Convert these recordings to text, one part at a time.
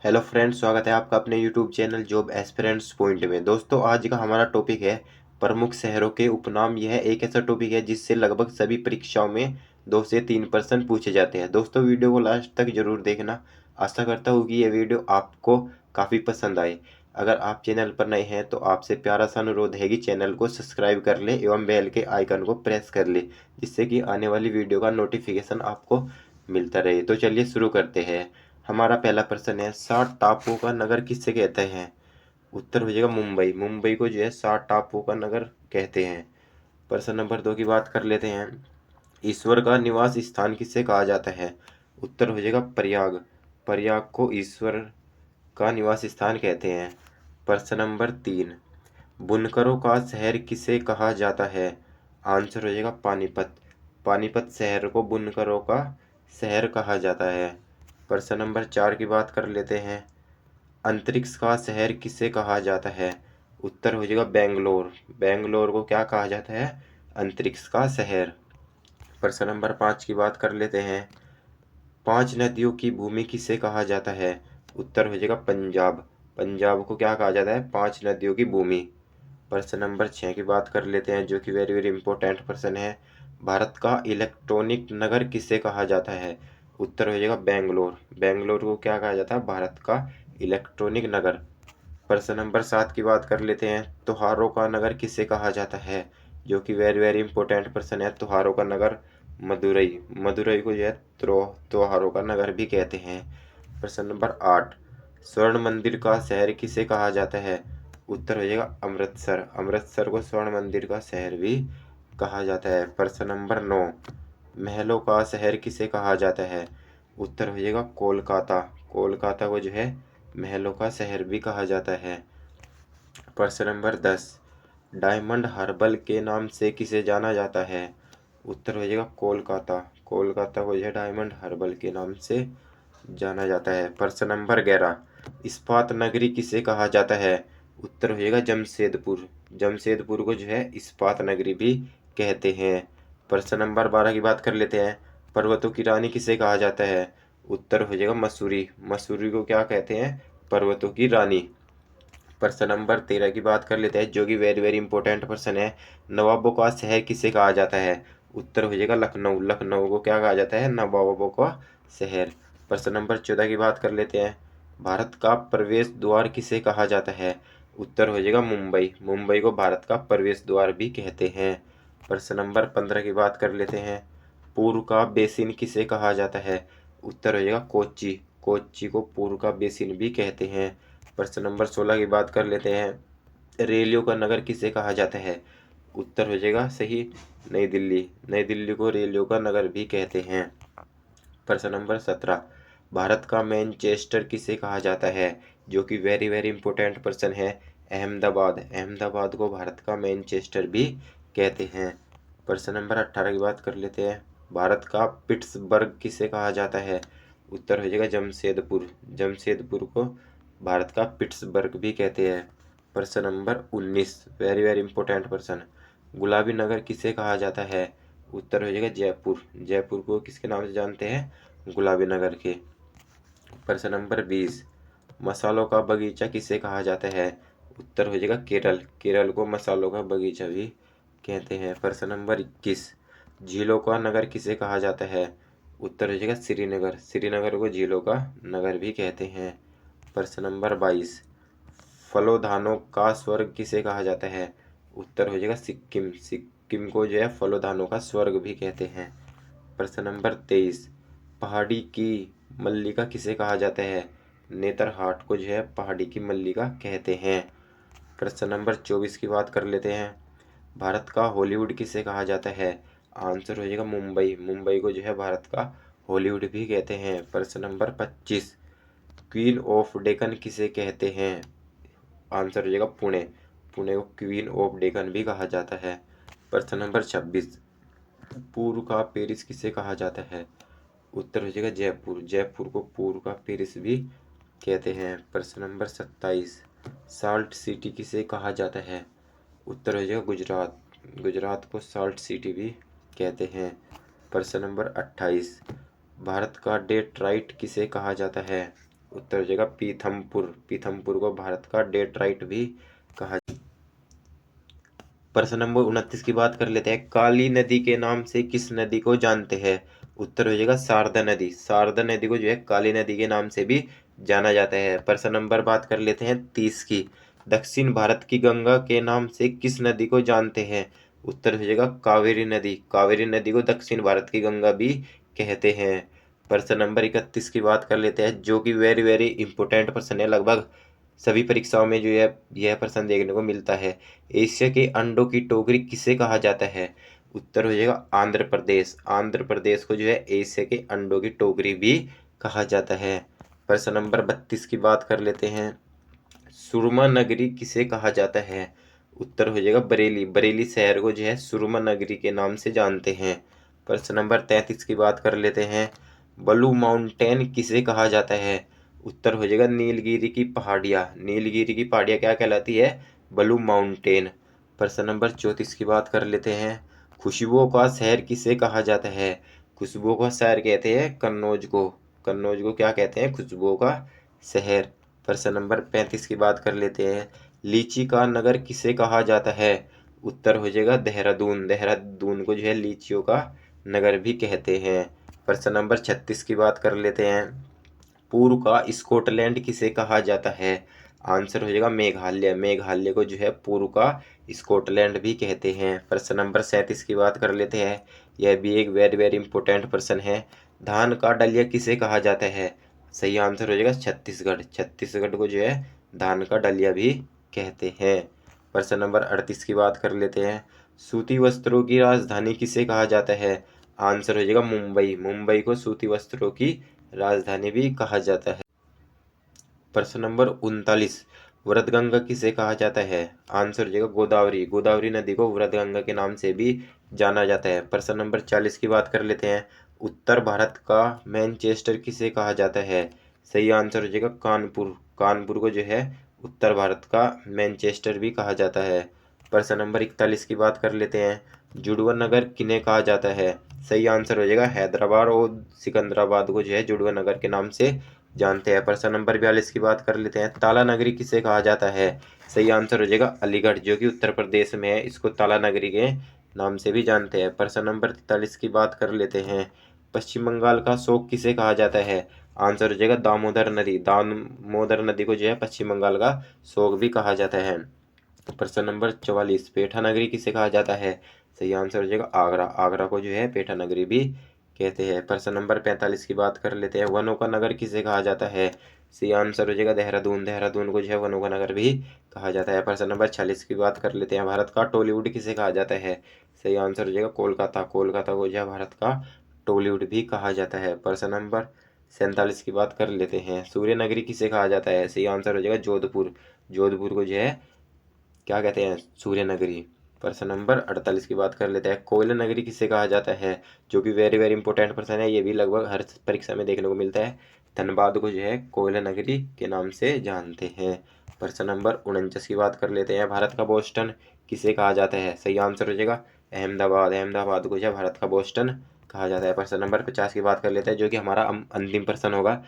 Hello friends, स्वागत है आपका अपने YouTube channel job aspirants point में। दोस्तों, आज का हमारा टॉपिक है प्रमुख शहरों के उपनाम। यह एक ऐसा टॉपिक है जिससे लगभग सभी परीक्षाओं में 2 से 3 प्रश्न पूछे जाते हैं। दोस्तों, वीडियो को लास्ट तक जरूर देखना। आशा करता हूँ कि यह वीडियो आपको काफ़ी पसंद आए। अगर आप चैनल पर नए हैं तो आपसे प्यारा सा अनुरोध है कि चैनल को सब्सक्राइब कर ले एवं बेल के आइकन को प्रेस कर ले, जिससे कि आने वाली वीडियो का नोटिफिकेशन आपको मिलता रहे। तो चलिए शुरू करते हैं। हमारा पहला प्रश्न है, 60 टापुओं का नगर किसे कहते हैं? उत्तर हो जाएगा मुंबई। मुंबई को जो है 60 टापुओं का नगर कहते हैं। प्रश्न नंबर 2 की बात कर लेते हैं। ईश्वर का निवास स्थान किसे कहा जाता है? उत्तर हो जाएगा प्रयाग। प्रयाग को ईश्वर का निवास स्थान कहते हैं। प्रश्न नंबर 3, बुनकरों का शहर किसे कहा जाता है? आंसर हो जाएगा पानीपत। पानीपत शहर को बुनकरों का शहर कहा जाता है। प्रश्न नंबर 4 की बात कर लेते हैं। अंतरिक्ष का शहर किसे कहा जाता है? उत्तर हो जाएगा बेंगलोर। बेंगलोर को क्या कहा जाता है? अंतरिक्ष का शहर। प्रश्न नंबर 5 की बात कर लेते हैं। 5 नदियों की भूमि किसे कहा जाता है? उत्तर हो जाएगा पंजाब। पंजाब को क्या कहा जाता है? 5 नदियों की भूमि। प्रश्न नंबर 6 की बात कर लेते हैं, जो कि वेरी वेरी इंपॉर्टेंट प्रश्न है। भारत का इलेक्ट्रॉनिक नगर किसे कहा जाता है? उत्तर हो जाएगा बेंगलोर। बेंगलोर को क्या कहा जाता है? भारत का इलेक्ट्रॉनिक नगर। प्रश्न नंबर 7 की बात कर लेते हैं। त्योहारों का नगर किसे कहा जाता है? जो कि वेरी वेरी इंपॉर्टेंट प्रश्न है। त्योहारों का नगर मदुरई। मदुरई को जो है त्योहारों का नगर भी कहते हैं। प्रश्न नंबर 8, स्वर्ण मंदिर का शहर किसे कहा जाता है? उत्तर हो जाएगा अमृतसर। अमृतसर को स्वर्ण मंदिर का शहर भी कहा जाता है। प्रश्न नंबर 9, महलों का शहर किसे कहा जाता है? उत्तर हो जाएगा कोलकाता। कोलकाता को जो है महलों का शहर भी कहा जाता है। प्रश्न नंबर 10, डायमंड हार्बर के नाम से किसे जाना जाता है? उत्तर हो जाएगा कोलकाता। कोलकाता को जो है डायमंड हार्बर के नाम से जाना जाता है। प्रश्न नंबर 11, इस्पात नगरी किसे कहा जाता है? उत्तर हो जाएगा जमशेदपुर। जमशेदपुर को जो है इस्पात नगरी भी कहते हैं। प्रश्न नंबर 12 की बात कर लेते हैं। पर्वतों की रानी किसे कहा जाता है? उत्तर हो जाएगा मसूरी। मसूरी को क्या कहते हैं? पर्वतों की रानी। प्रश्न नंबर 13 की बात कर लेते हैं, जो कि वेरी वेरी इंपॉर्टेंट प्रश्न है। नवाबों का शहर किसे कहा जाता है? उत्तर हो जाएगा लखनऊ। लखनऊ को क्या कहा जाता है? नवाबों का शहर। प्रश्न नंबर 14 की बात कर लेते हैं। भारत का प्रवेश द्वार किसे कहा जाता है? उत्तर हो जाएगा मुंबई। मुंबई को भारत का प्रवेश द्वार भी कहते हैं। प्रश्न नंबर 15 की बात कर लेते हैं। पूर्व का बेसिन किसे कहा जाता है? उत्तर हो जाएगा कोच्चि। कोच्चि को पूर्व का बेसिन भी कहते हैं। प्रश्न नंबर 16 की बात कर लेते हैं। रेलियों का नगर किसे कहा जाता है? उत्तर हो जाएगा सही नई दिल्ली। नई दिल्ली को रेलियों का नगर भी कहते हैं। प्रश्न नंबर 17, भारत का मैनचेस्टर किसे कहा जाता है? जो कि वेरी वेरी इंपॉर्टेंट प्रश्न है। अहमदाबाद। अहमदाबाद को भारत का मैनचेस्टर भी कहते हैं। प्रश्न नंबर 18 की बात कर लेते हैं। भारत का पिट्सबर्ग किसे कहा जाता है? उत्तर हो जाएगा जमशेदपुर। जमशेदपुर को भारत का पिट्सबर्ग भी कहते हैं। प्रश्न नंबर 19, वेरी वेरी इंपॉर्टेंट प्रश्न, गुलाबी नगर किसे कहा जाता है? उत्तर हो जाएगा जयपुर। जयपुर को किसके नाम से जानते हैं? गुलाबी नगर के। प्रश्न नंबर 20, मसालों का बगीचा किसे कहा जाता है? उत्तर हो जाएगा केरल। केरल को मसालों का बगीचा भी कहते हैं। प्रश्न नंबर 21, झीलों का नगर किसे कहा जाता है? उत्तर हो जाएगा श्रीनगर। श्रीनगर को झीलों का नगर भी कहते हैं। प्रश्न नंबर 22, फलोधानों का स्वर्ग किसे कहा जाता है? उत्तर हो जाएगा सिक्किम। सिक्किम को जो है फलोधानों का स्वर्ग भी कहते हैं। प्रश्न नंबर 23, पहाड़ी की मल्लिका किसे कहा जाता है? नेतरहाट को जो है पहाड़ी की मल्लिका कहते हैं। प्रश्न नंबर 24 की बात कर लेते हैं। भारत का हॉलीवुड किसे कहा जाता है? आंसर हो जाएगा मुंबई। मुंबई को जो है भारत का हॉलीवुड भी कहते हैं। प्रश्न नंबर 25, क्वीन ऑफ डेक्कन किसे कहते हैं? आंसर हो जाएगा पुणे। पुणे को क्वीन ऑफ डेक्कन भी कहा जाता है। प्रश्न नंबर 26, पूर्व का पेरिस किसे कहा जाता है? उत्तर हो जाएगा जयपुर। जयपुर को पूर्व का पेरिस भी कहते हैं। प्रश्न नंबर 27, साल्ट सिटी किसे कहा जाता है? उत्तर हो जाएगा गुजरात। गुजरात को साल्ट सिटी भी कहते हैं। प्रश्न नंबर 28, भारत का डेट्राइट किसे कहा जाता है? उत्तर हो जाएगा पीथमपुर। पीथमपुर को भारत का डेट्राइट भी कहा। प्रश्न नंबर 29 की बात कर लेते हैं। काली नदी के नाम से किस नदी को जानते हैं? उत्तर हो जाएगा शारदा नदी। शारदा नदी को जो है काली नदी के नाम से भी जाना जाता है। प्रश्न नंबर बात कर लेते हैं 30 की। दक्षिण भारत की गंगा के नाम से किस नदी को जानते हैं? उत्तर हो जाएगा कावेरी नदी। कावेरी नदी को दक्षिण भारत की गंगा भी कहते हैं। प्रश्न नंबर 31 की बात कर लेते हैं, जो कि वेरी वेरी इंपॉर्टेंट प्रश्न है। लगभग सभी परीक्षाओं में जो है यह प्रश्न देखने को मिलता है। एशिया के अंडों की टोकरी किसे कहा जाता है? उत्तर हो जाएगा आंध्र प्रदेश। आंध्र प्रदेश को जो है एशिया के अंडों की टोकरी भी कहा जाता है। प्रश्न नंबर 32 की बात कर लेते हैं। सुरमा नगरी किसे कहा जाता है? उत्तर हो जाएगा बरेली। बरेली शहर को जो है सुरमा नगरी के नाम से जानते हैं। प्रश्न नंबर 33 की बात कर लेते हैं। ब्लू माउंटेन किसे कहा जाता है? उत्तर हो जाएगा नीलगिरी की पहाड़ियाँ। नीलगिरी की पहाड़ियाँ क्या कहलाती है? Blue mountain. प्रश्न नंबर 34 की बात कर लेते हैं। खुशबुओं का शहर किसे कहा जाता है? खुशबुओं का शहर कहते हैं कन्नौज को। कन्नौज को क्या कहते हैं? खुशबुओं का शहर। प्रश्न नंबर 35 की बात कर लेते हैं। लीची का नगर किसे कहा जाता है? उत्तर हो जाएगा देहरादून। देहरादून को जो है लीचियों का नगर भी कहते हैं। प्रश्न नंबर 36 की बात कर लेते हैं। पूर्व का स्कॉटलैंड किसे कहा जाता है? आंसर हो जाएगा मेघालय। मेघालय को जो है पूर्व का स्कॉटलैंड भी कहते हैं। प्रश्न नंबर 37 की बात कर लेते हैं। यह भी एक वेरी वेरी इंपॉर्टेंट प्रश्न है। धान का डलिया किसे कहा जाता है? सही आंसर हो जाएगा छत्तीसगढ़। छत्तीसगढ़ को जो है धान का डलिया भी कहते हैं। प्रश्न नंबर 38 की बात कर लेते हैं। सूती वस्त्रों की राजधानी किसे कहा जाता है? आंसर हो जाएगा मुंबई। मुंबई को सूती वस्त्रों की राजधानी भी कहा जाता है। प्रश्न नंबर 39। वृतगंगा किसे कहा जाता है? आंसर हो जाएगा गोदावरी। गोदावरी नदी को वृतगंगा के नाम से भी जाना जाता है। प्रश्न नंबर 40 की बात कर लेते हैं। उत्तर भारत का मैनचेस्टर किसे कहा जाता है? सही आंसर हो जाएगा कानपुर। कानपुर को जो है उत्तर भारत का मैनचेस्टर भी कहा जाता है। प्रश्न नंबर 41 की बात कर लेते हैं। जुड़वा नगर किन्हें कहा जाता है? सही आंसर हो जाएगा हैदराबाद और सिकंदराबाद को जो है जुड़वा नगर के नाम से जानते हैं। प्रश्न नंबर 42 की बात कर लेते हैं। ताला नगरी किसे कहा जाता है? सही आंसर हो जाएगा अलीगढ़, जो कि उत्तर प्रदेश में है। इसको ताला नगरी के नाम से भी जानते हैं। प्रश्न नंबर 43 की बात कर लेते हैं। पश्चिम बंगाल का शोक किसे कहा जाता है? आंसर हो जाएगा दामोदर नदी। दामोदर नदी को जो है पश्चिम बंगाल का शोक भी कहा जाता है। प्रश्न नंबर 44। पेठा नगरी किसे कहा जाता है? सही आंसर हो जाएगा आगरा। आगरा को जो है पेठा नगरी भी कहते हैं। प्रश्न नंबर 45 की बात कर लेते हैं। वनों का नगर किसे कहा जाता है? सही आंसर हो जाएगा देहरादून। देहरादून को जो है वनों का नगर भी कहा जाता है। प्रश्न नंबर 46 की बात कर लेते हैं। भारत का टॉलीवुड किसे कहा जाता है? सही आंसर हो जाएगा कोलकाता। कोलकाता को जो है भारत का टॉलीवुड भी कहा जाता है। प्रश्न नंबर 47 की बात कर लेते हैं। सूर्य नगरी किसे कहा जाता है? सही आंसर हो जाएगा जोधपुर। जोधपुर को जो है क्या कहते हैं? सूर्य नगरी। प्रश्न नंबर 48 की बात कर लेते हैं। कोयला नगरी किसे कहा जाता है? जो कि वेरी वेरी इंपॉर्टेंट प्रश्न है। ये भी लगभग हर परीक्षा में देखने को मिलता है। धनबाद को जो है कोयला नगरी के नाम से जानते हैं। प्रश्न नंबर 49 की बात कर लेते हैं। भारत का बोस्टन किसे कहा जाता है? सही आंसर हो जाएगा अहमदाबाद। अहमदाबाद को जो है भारत का बोस्टन कहा जाता है। प्रश्न नंबर 50 की बात कर लेते हैं, जो कि हमारा अंतिम प्रश्न होगा।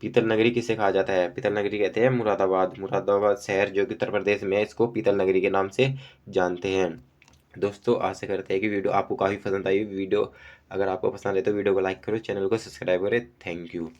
पीतल नगरी किसे कहा जाता है? पीतल नगरी कहते हैं मुरादाबाद। मुरादाबाद शहर जो कि उत्तर प्रदेश में है, इसको पीतल नगरी के नाम से जानते हैं। दोस्तों आशा करते हैं कि वीडियो आपको काफ़ी पसंद आई। वीडियो अगर आपको पसंद है तो वीडियो को लाइक करो, चैनल को सब्सक्राइब करें। Thank you.